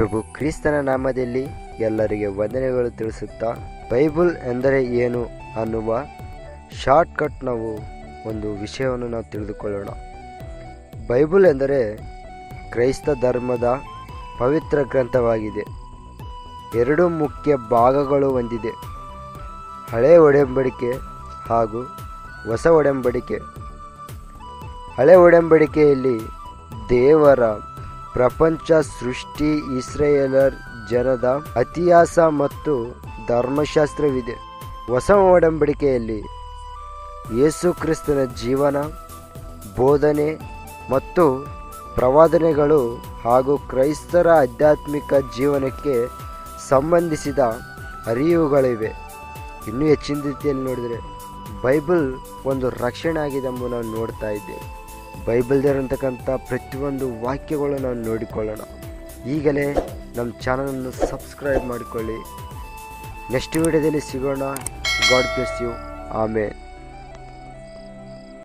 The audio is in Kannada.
ಪ್ರಭು ಕ್ರಿಸ್ತನ ನಾಮದಲ್ಲಿ ಎಲ್ಲರಿಗೆ ವಂದನೆಗಳು ತಿಳಿಸುತ್ತಾ, ಬೈಬಲ್ ಎಂದರೆ ಏನು ಅನ್ನುವ ಶಾರ್ಟ್ಕಟ್ ನಾವು ಒಂದು ವಿಷಯವನ್ನು ನಾವು ತಿಳಿದುಕೊಳ್ಳೋಣ. ಬೈಬಲ್ ಎಂದರೆ ಕ್ರೈಸ್ತ ಧರ್ಮದ ಪವಿತ್ರ ಗ್ರಂಥವಾಗಿದೆ. ಎರಡು ಮುಖ್ಯ ಭಾಗಗಳು ಹೊಂದಿದೆ: ಹಳೆಯ ಒಡಂಬಡಿಕೆ ಹಾಗೂ ಹೊಸ ಒಡಂಬಡಿಕೆ. ಹಳೆ ಒಡಂಬಡಿಕೆಯಲ್ಲಿ ದೇವರ ಪ್ರಪಂಚ ಸೃಷ್ಟಿ, ಇಸ್ರಾಯೇಲರ ಜನದ ಇತಿಹಾಸ ಮತ್ತು ಧರ್ಮಶಾಸ್ತ್ರವಿದೆ. ಹೊಸ ಒಡಂಬಡಿಕೆಯಲ್ಲಿ ಯೇಸು ಕ್ರಿಸ್ತನ ಜೀವನ, ಬೋಧನೆ ಮತ್ತು ಪ್ರವಾದನೆಗಳು ಹಾಗೂ ಕ್ರೈಸ್ತರ ಆಧ್ಯಾತ್ಮಿಕ ಜೀವನಕ್ಕೆ ಸಂಬಂಧಿಸಿದ ಅರಿವುಗಳಿವೆ. ಇನ್ನೂ ಹೆಚ್ಚಿನ ರೀತಿಯಲ್ಲಿ ನೋಡಿದರೆ ಬೈಬಲ್ ಒಂದು ರಕ್ಷಣೆ ಆಗಿದೆ ಎಂಬುದು ನಾವು ನೋಡ್ತಾ ಇದ್ದೇವೆ. ಬೈಬಲ್ದಿರತಕ್ಕಂಥ ಪ್ರತಿಯೊಂದು ವಾಕ್ಯಗಳು ನಾವು ನೋಡಿಕೊಳ್ಳೋಣ. ಈಗಲೇ ನಮ್ಮ ಚಾನಲನ್ನು ಸಬ್ಸ್ಕ್ರೈಬ್ ಮಾಡಿಕೊಳ್ಳಿ. ನೆಕ್ಸ್ಟ್ ವಿಡಿಯೋದಲ್ಲಿ ಸಿಗೋಣ. God bless you. ಆಮೇನ್.